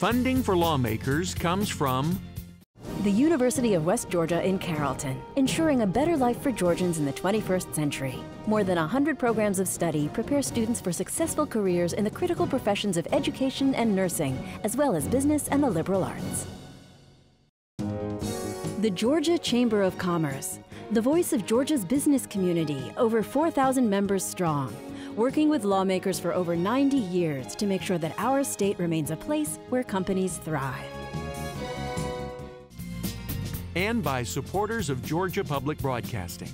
Funding for lawmakers comes from the University of West Georgia in Carrollton, ensuring a better life for Georgians in the 21st century. More than 100 programs of study prepare students for successful careers in the critical professions of education and nursing, as well as business and the liberal arts. The Georgia Chamber of Commerce, the voice of Georgia's business community, over 4,000 members strong, working with lawmakers for over 90 years to make sure that our state remains a place where companies thrive. and by supporters of Georgia Public Broadcasting.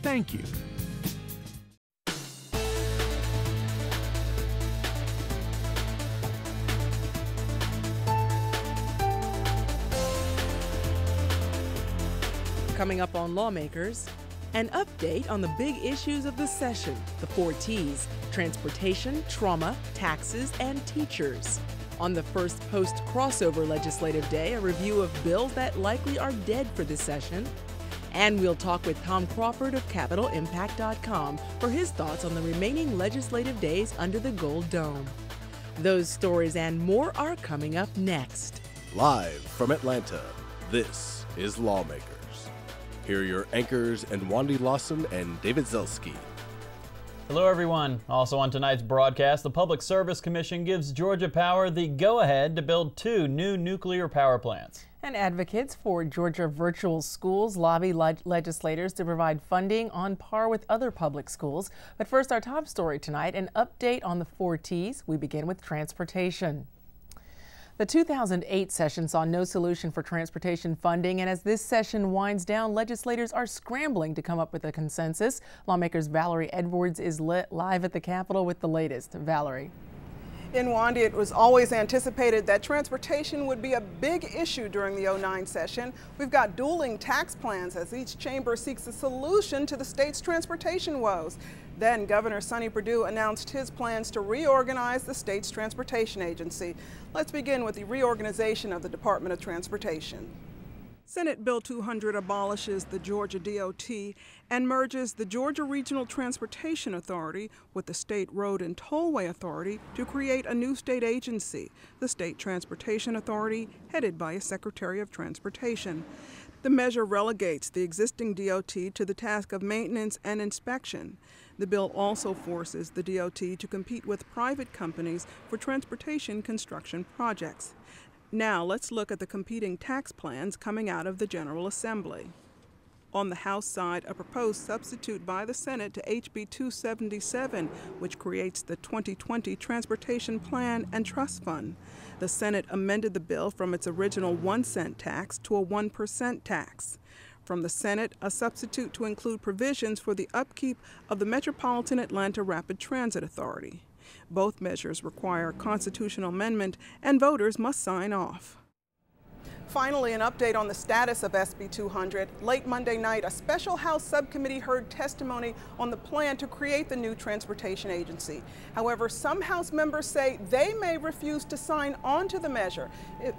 Thank you. Coming up on Lawmakers, an update on the big issues of the session, the 4 T's: transportation, trauma, taxes, and teachers. On the first post-crossover legislative day, a review of bills that likely are dead for this session. And we'll talk with Tom Crawford of CapitolImpact.com for his thoughts on the remaining legislative days under the Gold Dome. Those stories and more are coming up next. Live from Atlanta, this is Lawmakers. Here are your anchors, Nwandi Lawson and David Zelski. Hello, everyone. Also on tonight's broadcast, the Public Service Commission gives Georgia Power the go-ahead to build 2 new nuclear power plants. And advocates for Georgia virtual schools lobby legislators to provide funding on par with other public schools. But first, our top story tonight, an update on the 4 T's. We begin with transportation. The 2008 session saw no solution for transportation funding, and as this session winds down, legislators are scrambling to come up with a consensus. Lawmakers Valarie Edwards is live at the Capitol with the latest. Valarie. In Nwandi, it was always anticipated that transportation would be a big issue during the 2009 session. We've got dueling tax plans as each chamber seeks a solution to the state's transportation woes. Then Governor Sonny Perdue announced his plans to reorganize the state's transportation agency. Let's begin with the reorganization of the Department of Transportation. Senate Bill 200 abolishes the Georgia DOT and merges the Georgia Regional Transportation Authority with the State Road and Tollway Authority to create a new state agency, the State Transportation Authority, headed by a Secretary of Transportation. The measure relegates the existing DOT to the task of maintenance and inspection. The bill also forces the DOT to compete with private companies for transportation construction projects. Now let's look at the competing tax plans coming out of the General Assembly. On the House side, a proposed substitute by the Senate to HB 277, which creates the 2020 Transportation Plan and Trust Fund. The Senate amended the bill from its original 1-cent tax to a 1% tax. From the Senate, a substitute to include provisions for the upkeep of the Metropolitan Atlanta Rapid Transit Authority. Both measures require constitutional amendment, and voters must sign off. Finally, an update on the status of SB 200. Late Monday night, a special House subcommittee heard testimony on the plan to create the new transportation agency. However, some House members say they may refuse to sign on to the measure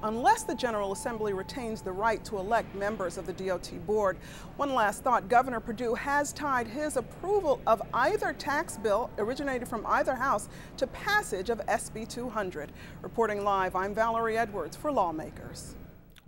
unless the General Assembly retains the right to elect members of the DOT board. One last thought, Governor Perdue has tied his approval of either tax bill originated from either House to passage of SB 200. Reporting live, I'm Valarie Edwards for Lawmakers.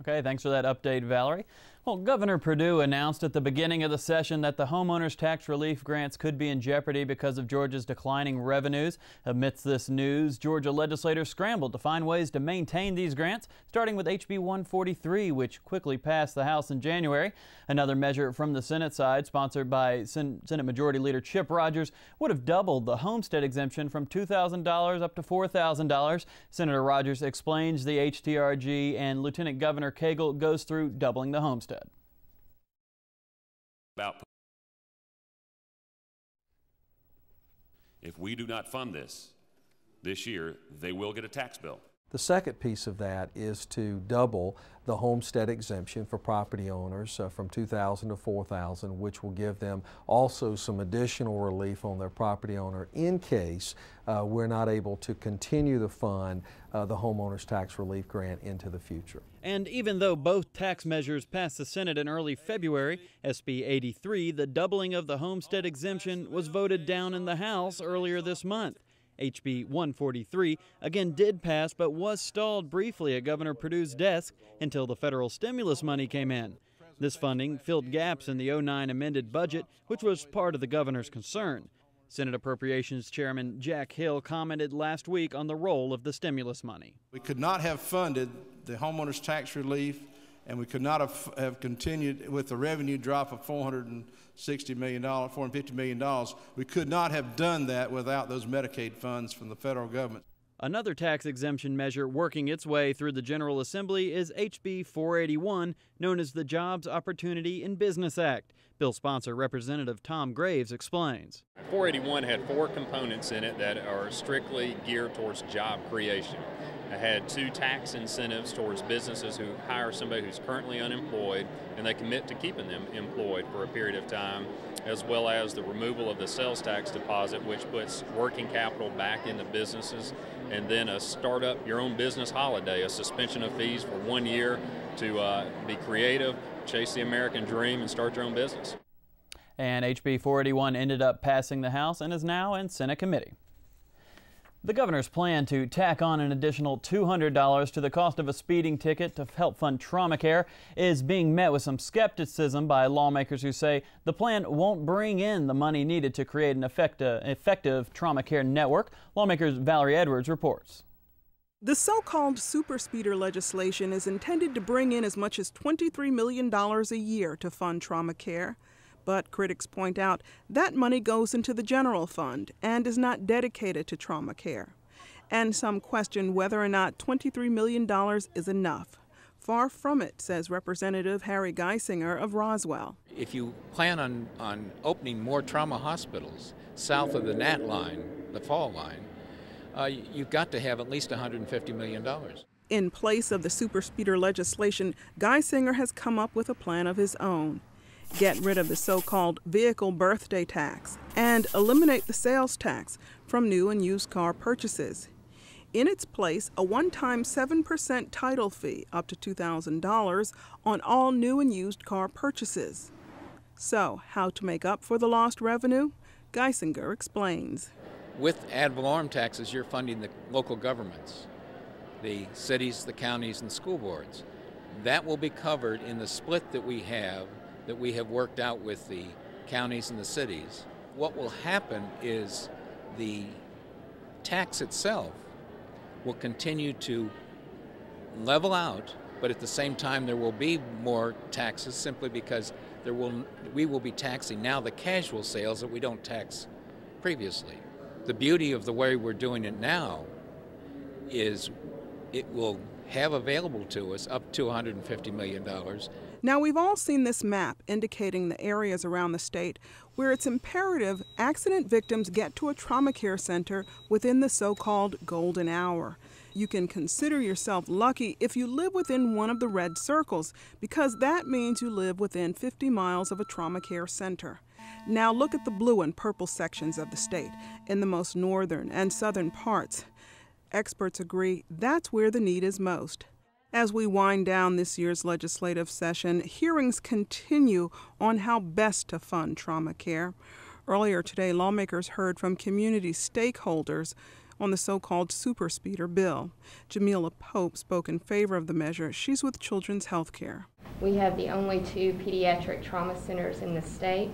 Okay, thanks for that update, Valarie. Well, Governor Perdue announced at the beginning of the session that the Homeowners Tax Relief Grants could be in jeopardy because of Georgia's declining revenues. Amidst this news, Georgia legislators scrambled to find ways to maintain these grants, starting with HB 143, which quickly passed the House in January. Another measure from the Senate side, sponsored by Senate Majority Leader Chip Rogers, would have doubled the homestead exemption from $2,000 up to $4,000. Senator Rogers explains the HTRG, and Lieutenant Governor Cagle goes through doubling the homestead. If we do not fund this year, they will get a tax bill. The second piece of that is to double the homestead exemption for property owners from $2,000 to $4,000, which will give them also some additional relief on their property owner in case we're not able to continue to fund the Homeowners Tax Relief Grant into the future. And even though both tax measures passed the Senate in early February, SB 83, the doubling of the homestead exemption, was voted down in the House earlier this month. HB 143 again did pass but was stalled briefly at Governor Perdue's desk until the federal stimulus money came in. This funding filled gaps in the 09 amended budget, which was part of the governor's concern. Senate Appropriations Chairman Jack Hill commented last week on the role of the stimulus money. We could not have funded the homeowners tax relief, and we could not have continued with the revenue drop of $450 million. We could not have done that without those Medicaid funds from the federal government. Another tax exemption measure working its way through the General Assembly is HB 481, known as the Jobs, Opportunity, and Business Act. Bill sponsor Representative Tom Graves explains. 481 had 4 components in it that are strictly geared towards job creation. It had 2 tax incentives towards businesses who hire somebody who's currently unemployed and they commit to keeping them employed for a period of time, as well as the removal of the sales tax deposit, which puts working capital back into businesses, and then a start up your own business holiday, a suspension of fees for 1 year to be creative, chase the American dream, and start your own business. And HB 481 ended up passing the House and is now in Senate committee. The governor's plan to tack on an additional $200 to the cost of a speeding ticket to help fund trauma care is being met with some skepticism by lawmakers who say the plan won't bring in the money needed to create an effective trauma care network. Lawmakers Valarie Edwards reports. The so-called super speeder legislation is intended to bring in as much as $23 million a year to fund trauma care. But critics point out that money goes into the general fund and is not dedicated to trauma care. And some question whether or not $23 million is enough. Far from it, says Representative Harry Geisinger of Roswell. If you plan on opening more trauma hospitals south of the NAT line, the fall line, you've got to have at least $150 million. In place of the super speeder legislation, Geisinger has come up with a plan of his own. Get rid of the so-called vehicle birthday tax and eliminate the sales tax from new and used car purchases. In its place, a one-time 7% title fee up to $2,000 on all new and used car purchases. So, how to make up for the lost revenue? Geisinger explains. With ad valorem taxes, you're funding the local governments, the cities, the counties, and the school boards. That will be covered in the split that we have worked out with the counties and the cities. What will happen is the tax itself will continue to level out, but at the same time there will be more taxes simply because we will be taxing now the casual sales that we don't tax previously. The beauty of the way we're doing it now is it will have available to us up to $150 million. Now, we've all seen this map indicating the areas around the state where it's imperative accident victims get to a trauma care center within the so-called golden hour. You can consider yourself lucky if you live within one of the red circles, because that means you live within 50 miles of a trauma care center. Now look at the blue and purple sections of the state in the most northern and southern parts. Experts agree that's where the need is most. As we wind down this year's legislative session, hearings continue on how best to fund trauma care. Earlier today, lawmakers heard from community stakeholders on the so-called super speeder bill. Jamila Pope spoke in favor of the measure. She's with Children's Health Care. We have the only 2 pediatric trauma centers in the state,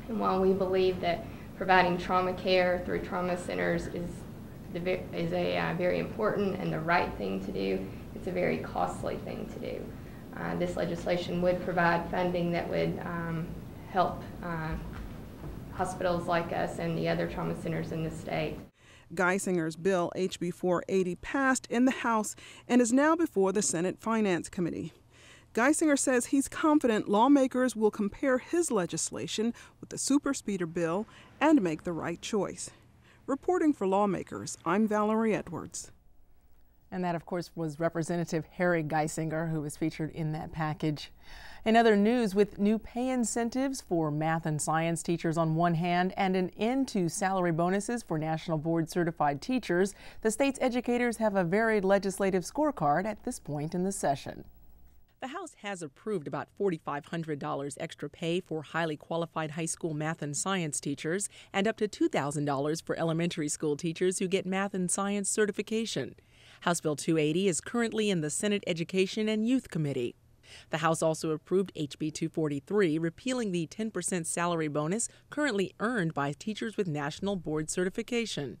and while we believe that providing trauma care through trauma centers is a very important and the right thing to do, it's a very costly thing to do. This legislation would provide funding that would help hospitals like us and the other trauma centers in the state. Geisinger's bill, HB 480, passed in the House and is now before the Senate Finance Committee. Geisinger says he's confident lawmakers will compare his legislation with the super speeder bill and make the right choice. Reporting for Lawmakers, I'm Valarie Edwards. And that, of course, was Representative Harry Geisinger, who was featured in that package. In other news, with new pay incentives for math and science teachers on one hand and an end to salary bonuses for National Board certified teachers, the state's educators have a varied legislative scorecard at this point in the session. The House has approved about $4,500 extra pay for highly qualified high school math and science teachers and up to $2,000 for elementary school teachers who get math and science certification. House Bill 280 is currently in the Senate Education and Youth Committee. The House also approved HB 243, repealing the 10% salary bonus currently earned by teachers with national board certification.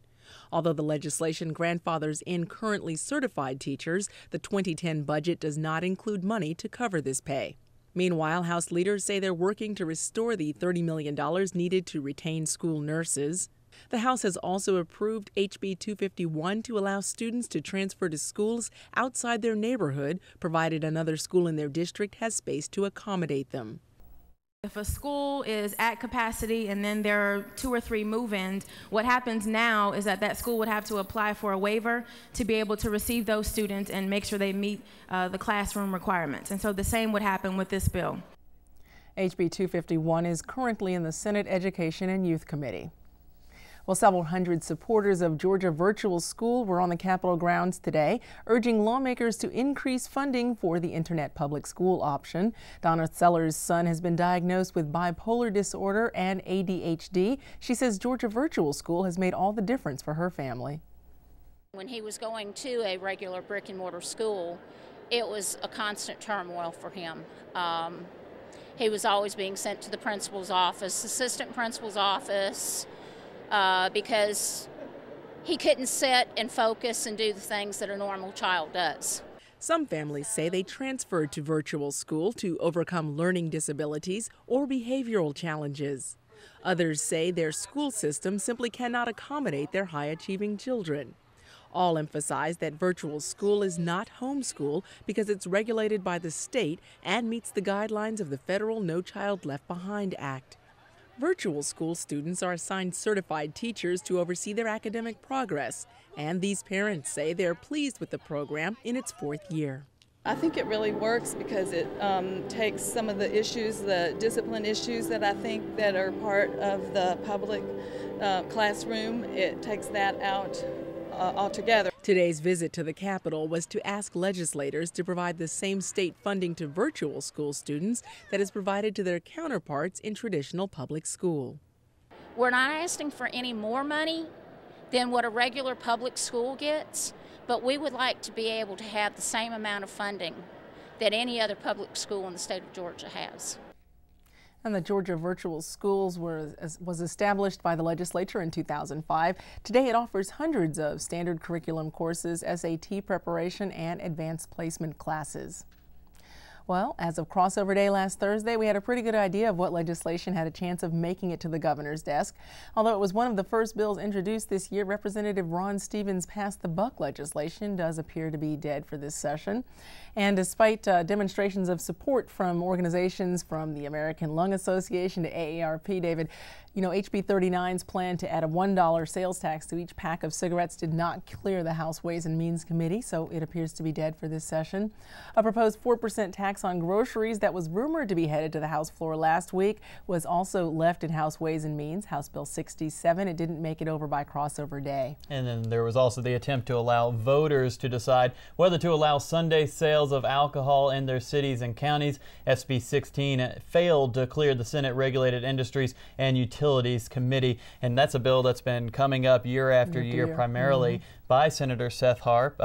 Although the legislation grandfathers in currently certified teachers, the 2010 budget does not include money to cover this pay. Meanwhile, House leaders say they're working to restore the $30 million needed to retain school nurses. The House has also approved HB 251 to allow students to transfer to schools outside their neighborhood, provided another school in their district has space to accommodate them. If a school is at capacity and then there are 2 or 3 move-ins, what happens now is that school would have to apply for a waiver to be able to receive those students and make sure they meet the classroom requirements. And so the same would happen with this bill. HB 251 is currently in the Senate Education and Youth Committee. Well, several hundred supporters of Georgia Virtual School were on the Capitol grounds today, urging lawmakers to increase funding for the internet public school option. Donna Seller's son has been diagnosed with bipolar disorder and ADHD. She says Georgia Virtual School has made all the difference for her family. When he was going to a regular brick and mortar school, it was a constant turmoil for him. He was always being sent to the principal's office, assistant principal's office, because he couldn't sit and focus and do the things that a normal child does. Some families say they transferred to virtual school to overcome learning disabilities or behavioral challenges. Others say their school system simply cannot accommodate their high-achieving children. All emphasize that virtual school is not homeschool because it's regulated by the state and meets the guidelines of the federal No Child Left Behind Act. Virtual school students are assigned certified teachers to oversee their academic progress, and these parents say they're pleased with the program in its 4th year. I think it really works because it takes some of the issues, the discipline issues that I think that are part of the public classroom. It takes that out altogether. Today's visit to the Capitol was to ask legislators to provide the same state funding to virtual school students that is provided to their counterparts in traditional public school. We're not asking for any more money than what a regular public school gets, but we would like to be able to have the same amount of funding that any other public school in the state of Georgia has. And the Georgia Virtual Schools was established by the legislature in 2005. Today it offers hundreds of standard curriculum courses, SAT preparation, and advanced placement classes. Well, as of crossover day last Thursday, we had a pretty good idea of what legislation had a chance of making it to the governor's desk. Although it was one of the first bills introduced this year, Representative Ron Stevens' Pass the Buck legislation does appear to be dead for this session. And despite demonstrations of support from organizations from the American Lung Association to AARP, David, you know, HB 39's plan to add a $1 sales tax to each pack of cigarettes did not clear the House Ways and Means Committee, so it appears to be dead for this session. A proposed 4% tax on groceries that was rumored to be headed to the House floor last week was also left in House Ways and Means, House Bill 67. It didn't make it over by crossover day. And then there was also the attempt to allow voters to decide whether to allow Sunday sales of alcohol in their cities and counties. SB 16 failed to clear the Senate Regulated Industries and Utilities Committee, and that's a bill that's been coming up year after year, primarily by Senator Seth Harp.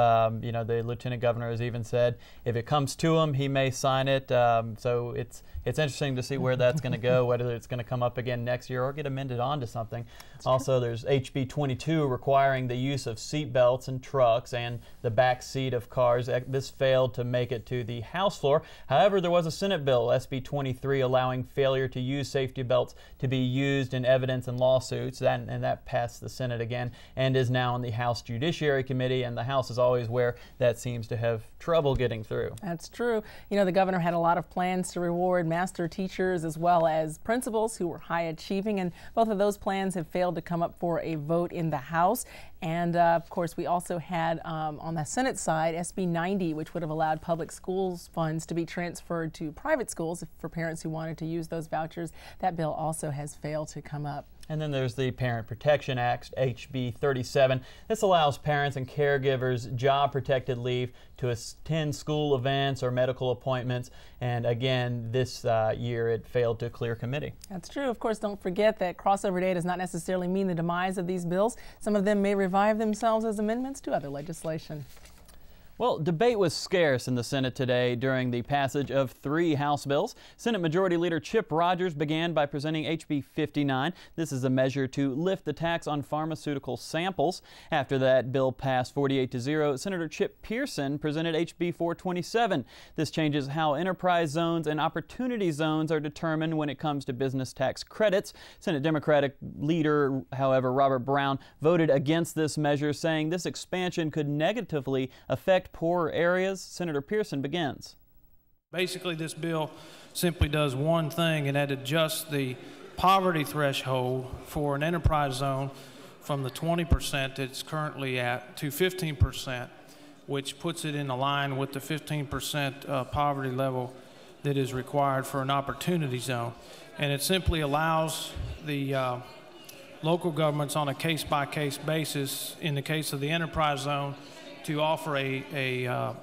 You know, the Lieutenant Governor has even said if it comes to him, he may sign it. So it's interesting to see where that's going to go, whether it's going to come up again next year or get amended onto something. Also, there's HB 22 requiring the use of seat belts in trucks and the back seat of cars. This failed to make it to the House floor. However, there was a Senate bill, SB 23, allowing failure to use safety belts to be used in evidence in lawsuits, and that passed the Senate again and is now in the House Judiciary Committee, and the House is always where that seems to have trouble getting through. That's true. You know, the governor had a lot of plans to reward master teachers as well as principals who were high achieving, and both of those plans have failed to come up for a vote in the House. And of course, we also had on the Senate side SB 90, which would have allowed public schools funds to be transferred to private schools for parents who wanted to use those vouchers. That bill also has failed to come up. And then there's the Parent Protection Act, HB 37. This allows parents and caregivers job-protected leave to attend school events or medical appointments. And again, this year it failed to clear committee. That's true. Of course, don't forget that crossover day does not necessarily mean the demise of these bills. Some of them may revive themselves as amendments to other legislation. Well, debate was scarce in the Senate today during the passage of 3 House bills. Senate Majority Leader Chip Rogers began by presenting HB 59. This is a measure to lift the tax on pharmaceutical samples. After that bill passed 48-0, Senator Chip Pearson presented HB 427. This changes how enterprise zones and opportunity zones are determined when it comes to business tax credits. Senate Democratic leader, however, Robert Brown, voted against this measure, saying this expansion could negatively affect poorer areas. Senator Pearson begins. Basically, this bill simply does one thing, and that adjusts the poverty threshold for an enterprise zone from the 20% that it's currently at to 15%, which puts it in line with the 15% poverty level that is required for an opportunity zone. And it simply allows the local governments on a case-by-case basis, in the case of the enterprise zone, to offer a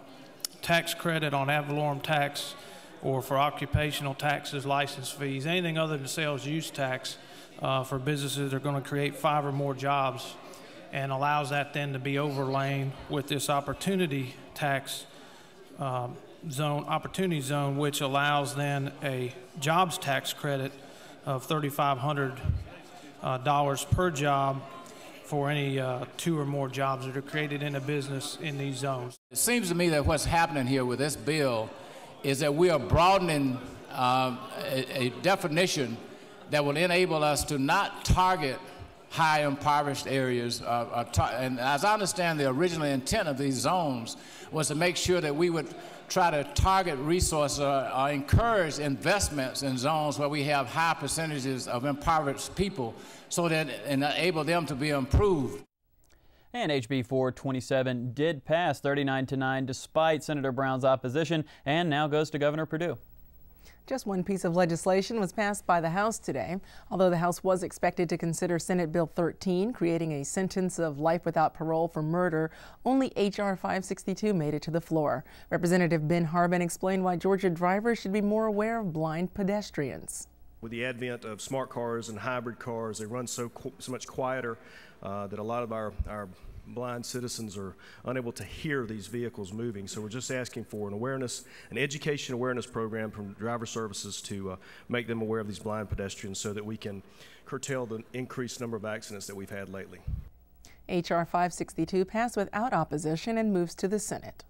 tax credit on ad valorem tax or for occupational taxes, license fees, anything other than sales use tax for businesses that are going to create 5 or more jobs, and allows that then to be overlain with this opportunity tax opportunity zone, which allows then a jobs tax credit of $3,500 per job for any 2 or more jobs that are created in a business in these zones. It seems to me that what's happening here with this bill is that we are broadening a definition that will enable us to not target high impoverished areas. And as I understand, the original intent of these zones was to make sure that we would try to target resources or encourage investments in zones where we have high percentages of impoverished people, so that enable them to be improved. And HB 427 did pass 39-9 despite Senator Brown's opposition, and now goes to Governor Perdue. Just one piece of legislation was passed by the House today. Although the House was expected to consider Senate Bill 13, creating a sentence of life without parole for murder, only H.R. 562 made it to the floor. Representative Ben Harbin explained why Georgia drivers should be more aware of blind pedestrians. With the advent of smart cars and hybrid cars, they run so much quieter that a lot of our blind citizens are unable to hear these vehicles moving. So we're just asking for an education awareness program from driver services to make them aware of these blind pedestrians so that we can curtail the increased number of accidents that we've had lately. H.R. 562 passed without opposition and moves to the Senate.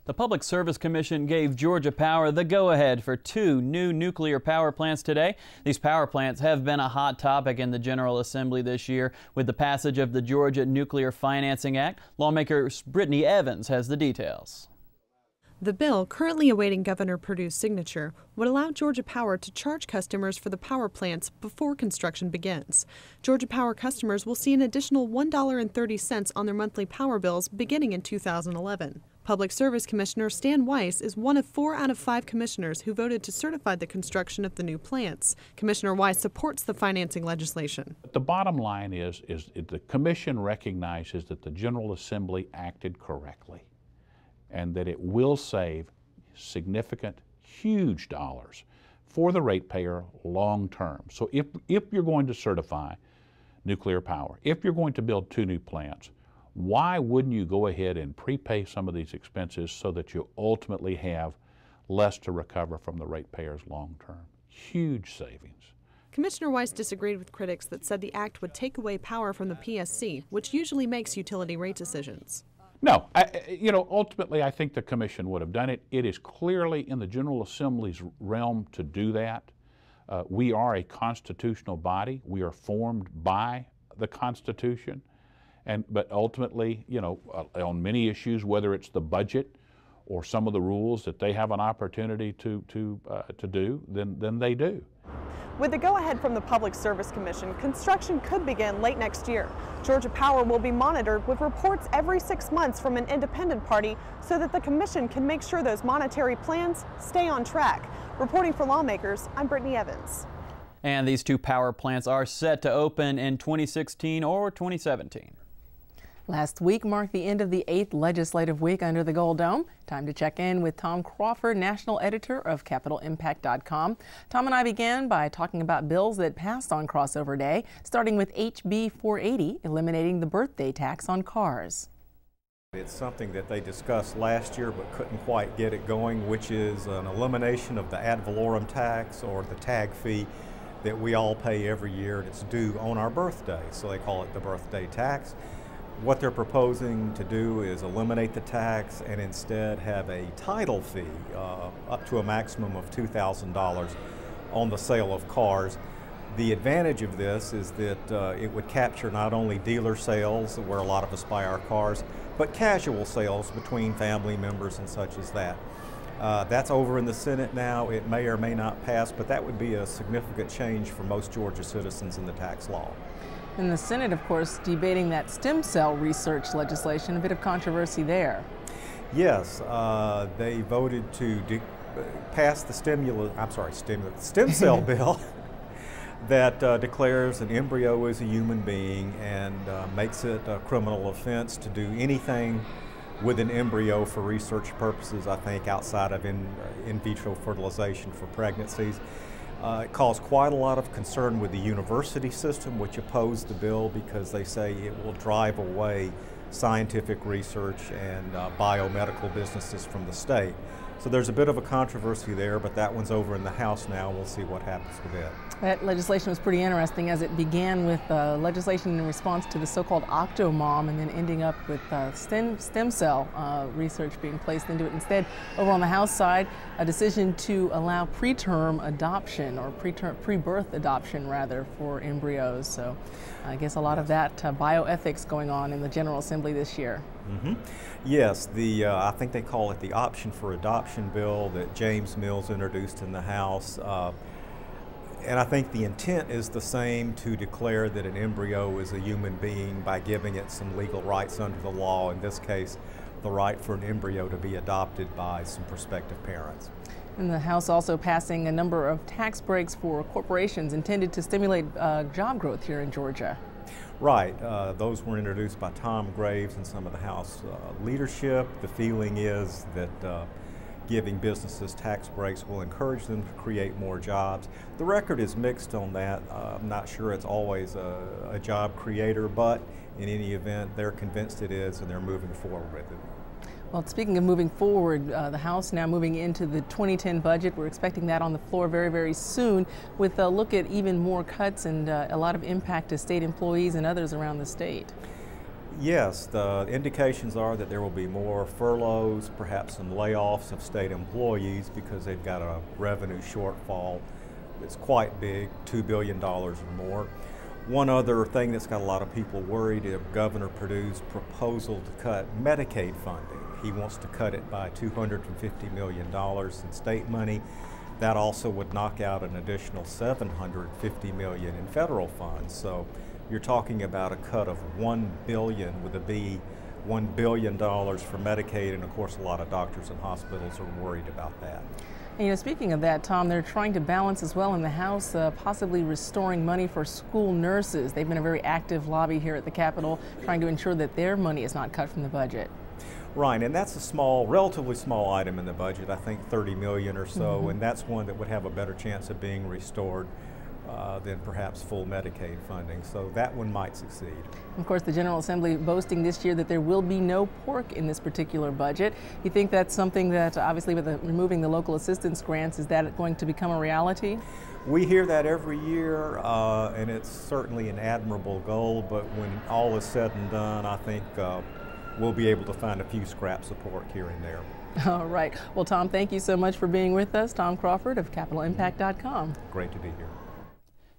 The Public Service Commission gave Georgia Power the go-ahead for 2 new nuclear power plants today. These power plants have been a hot topic in the General Assembly this year with the passage of the Georgia Nuclear Financing Act. Lawmaker Brittany Evans has the details. The bill, currently awaiting Governor Perdue's signature, would allow Georgia Power to charge customers for the power plants before construction begins. Georgia Power customers will see an additional $1.30 on their monthly power bills beginning in 2011. Public Service Commissioner Stan Weiss is one of 4 out of 5 commissioners who voted to certify the construction of the new plants. Commissioner Weiss supports the financing legislation. The bottom line is the Commission recognizes that the General Assembly acted correctly and that it will save significant, huge dollars for the ratepayer long term. So if you're going to certify nuclear power, if you're going to build 2 new plants, why wouldn't you go ahead and prepay some of these expenses so that you ultimately have less to recover from the ratepayers long term? Huge savings. Commissioner Weiss disagreed with critics that said the act would take away power from the PSC, which usually makes utility rate decisions. No, ultimately I think the Commission would have done it. It is clearly in the General Assembly's realm to do that. We are a constitutional body. We are formed by the Constitution. But ultimately, on many issues, whether it's the budget or some of the rules that they have an opportunity to do, then they do. With the go-ahead from the Public Service Commission, construction could begin late next year. Georgia Power will be monitored with reports every 6 months from an independent party so that the Commission can make sure those monetary plans stay on track. Reporting for Lawmakers, I'm Brittany Evans. And these two power plants are set to open in 2016 or 2017. Last week marked the end of the 8th legislative week under the Gold Dome. Time to check in with Tom Crawford, national editor of CapitolImpact.com. Tom and I began by talking about bills that passed on crossover day, starting with HB 480, eliminating the birthday tax on cars. It's something that they discussed last year but couldn't quite get it going, which is an elimination of the ad valorem tax, or the tag fee that we all pay every year, and it's due on our birthday, so they call it the birthday tax. What they're proposing to do is eliminate the tax and instead have a title fee up to a maximum of $2,000 on the sale of cars. The advantage of this is that it would capture not only dealer sales, where a lot of us buy our cars, but casual sales between family members and such as that. That's over in the Senate now. It may or may not pass, but that would be a significant change for most Georgia citizens in the tax law. In the Senate, of course, debating that stem cell research legislation, a bit of controversy there. Yes, they voted to pass the stem cell bill that declares an embryo as a human being and makes it a criminal offense to do anything with an embryo for research purposes, I think, outside of in vitro fertilization for pregnancies. It caused quite a lot of concern with the university system, which opposed the bill because they say it will drive away scientific research and biomedical businesses from the state. So there's a bit of a controversy there, but that one's over in the House now. We'll see what happens with it. That legislation was pretty interesting, as it began with legislation in response to the so-called octomom, and then ending up with stem cell research being placed into it instead. Over on the House side, a decision to allow preterm adoption, or pre-birth adoption rather, for embryos. So I guess a lot of that bioethics going on in the General Assembly this year. Mm-hmm. Yes, I think they call it the option for adoption bill that James Mills introduced in the House. And I think the intent is the same, to declare that an embryo is a human being by giving it some legal rights under the law, in this case, the right for an embryo to be adopted by some prospective parents. And the House also passing a number of tax breaks for corporations intended to stimulate job growth here in Georgia. Right. Those were introduced by Tom Graves and some of the House leadership. The feeling is that giving businesses tax breaks will encourage them to create more jobs. The record is mixed on that. I'm not sure it's always a job creator, but in any event, they're convinced it is, and they're moving forward with it. Well, speaking of moving forward, the House now moving into the 2010 budget. We're expecting that on the floor very, very soon, with a look at even more cuts and a lot of impact to state employees and others around the state. Yes, the indications are that there will be more furloughs, perhaps some layoffs of state employees, because they've got a revenue shortfall that's quite big, $2 billion or more. One other thing that's got a lot of people worried is Governor Perdue's proposal to cut Medicaid funding. He wants to cut it by $250 million in state money. That also would knock out an additional $750 million in federal funds. So you're talking about a cut of $1 billion with a B, $1 billion for Medicaid, and of course a lot of doctors and hospitals are worried about that. And, you know, speaking of that, Tom, they're trying to balance as well in the House, possibly restoring money for school nurses. They've been a very active lobby here at the Capitol, trying to ensure that their money is not cut from the budget. Right, and that's a small, relatively small item in the budget, I think $30 million or so, and that's one that would have a better chance of being restored than perhaps full Medicaid funding, so that one might succeed. Of course, the General Assembly boasting this year that there will be no pork in this particular budget. You think that's something that, obviously, with removing the local assistance grants, is that going to become a reality? We hear that every year, and it's certainly an admirable goal, but when all is said and done, I think we'll be able to find a few scraps of pork here and there. All right. Well, Tom, thank you so much for being with us. Tom Crawford of CapitolImpact.com. Great to be here.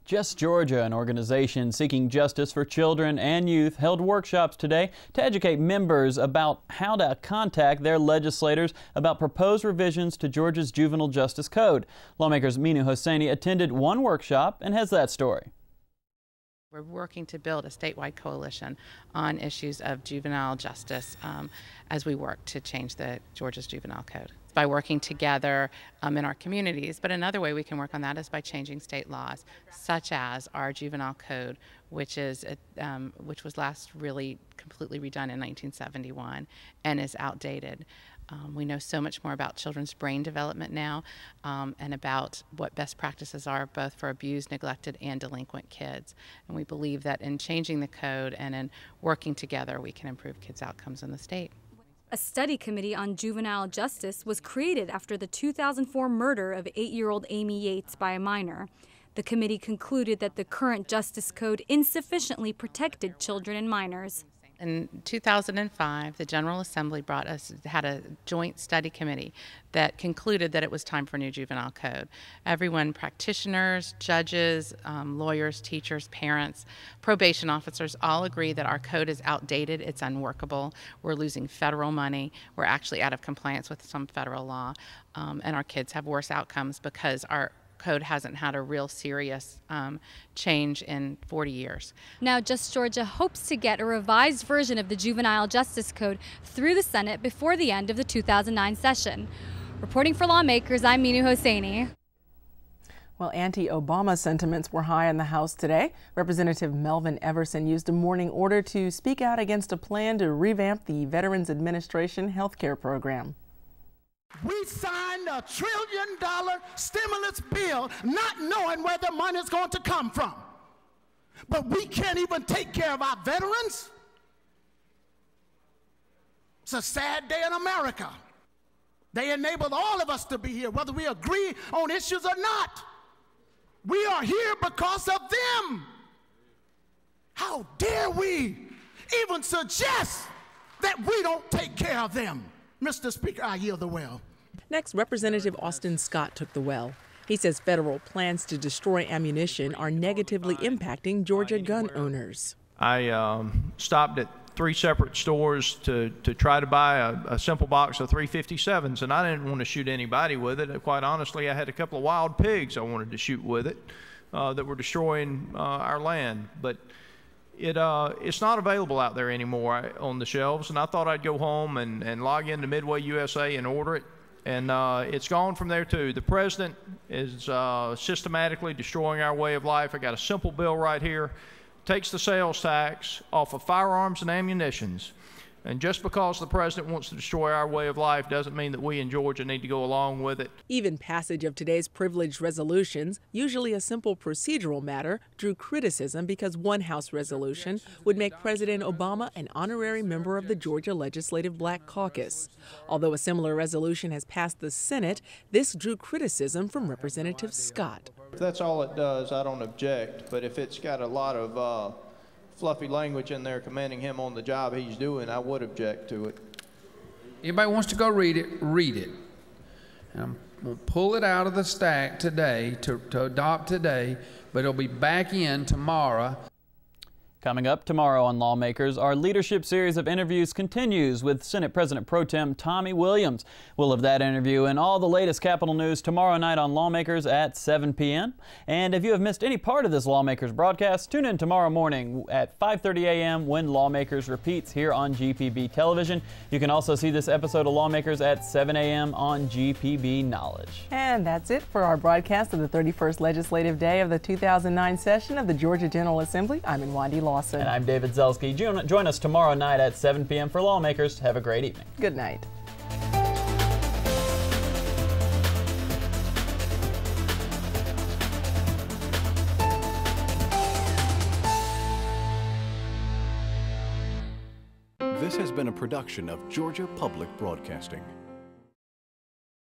Just Georgia, an organization seeking justice for children and youth, held workshops today to educate members about how to contact their legislators about proposed revisions to Georgia's Juvenile Justice Code. Lawmakers Minu Hosseini attended one workshop and has that story. We're working to build a statewide coalition on issues of juvenile justice as we work to change Georgia's juvenile code. by working together in our communities. But another way we can work on that is by changing state laws, such as our juvenile code, which was last really completely redone in 1971 and is outdated. We know so much more about children's brain development now and about what best practices are both for abused, neglected, and delinquent kids. And we believe that in changing the code and in working together, we can improve kids' outcomes in the state. A study committee on juvenile justice was created after the 2004 murder of 8-year-old Amy Yates by a minor. The committee concluded that the current Justice Code insufficiently protected children and minors. In 2005, the General Assembly had a joint study committee that concluded that it was time for a new juvenile code. Everyone, practitioners, judges, lawyers, teachers, parents, probation officers, all agree that our code is outdated, it's unworkable, we're losing federal money, we're actually out of compliance with some federal law, and our kids have worse outcomes because our code hasn't had a real serious change in 40 years. Now, Just Georgia hopes to get a revised version of the Juvenile Justice Code through the Senate before the end of the 2009 session. Reporting for Lawmakers, I'm Minu Hosseini. Well, anti-Obama sentiments were high in the House today. Representative Melvin Everson used a morning order to speak out against a plan to revamp the Veterans Administration health care program. We signed a $1 trillion stimulus bill not knowing where the money is going to come from. But we can't even take care of our veterans. It's a sad day in America. They enabled all of us to be here, whether we agree on issues or not. We are here because of them. How dare we even suggest that we don't take care of them? Mr. Speaker, I yield the well. Next, Representative Austin Scott took the well. He says federal plans to destroy ammunition are negatively impacting Georgia gun owners. I stopped at 3 separate stores to try to buy a simple box of 357s, and I didn't want to shoot anybody with it. Quite honestly, I had a couple of wild pigs I wanted to shoot with it that were destroying our land. But it's not available out there anymore on the shelves, and I thought I'd go home and log into Midway USA and order it, and it's gone from there too. The president is systematically destroying our way of life. I got a simple bill right here. Takes the sales tax off of firearms and ammunitions. And just because the president wants to destroy our way of life doesn't mean that we in Georgia need to go along with it. Even passage of today's privileged resolutions, usually a simple procedural matter, drew criticism because one House resolution would make President Obama an honorary member of the Georgia Legislative Black Caucus. Although a similar resolution has passed the Senate, this drew criticism from Representative Scott. If that's all it does, I don't object. But if it's got a lot of fluffy language in there commending him on the job he's doing, I would object to it. Anybody wants to go read it, read it. And I'm going to pull it out of the stack today to adopt today, but it'll be back in tomorrow. Coming up tomorrow on Lawmakers, our leadership series of interviews continues with Senate President Pro Tem Tommy Williams. We'll have that interview and all the latest Capitol news tomorrow night on Lawmakers at 7 p.m. And if you have missed any part of this Lawmakers broadcast, tune in tomorrow morning at 5:30 a.m. when Lawmakers repeats here on GPB Television. You can also see this episode of Lawmakers at 7 a.m. on GPB Knowledge. And that's it for our broadcast of the 31st legislative day of the 2009 session of the Georgia General Assembly. I'm Nwandi Lawson. And I'm David Zelski. Join us tomorrow night at 7 p.m. for Lawmakers. Have a great evening. Good night. This has been a production of Georgia Public Broadcasting.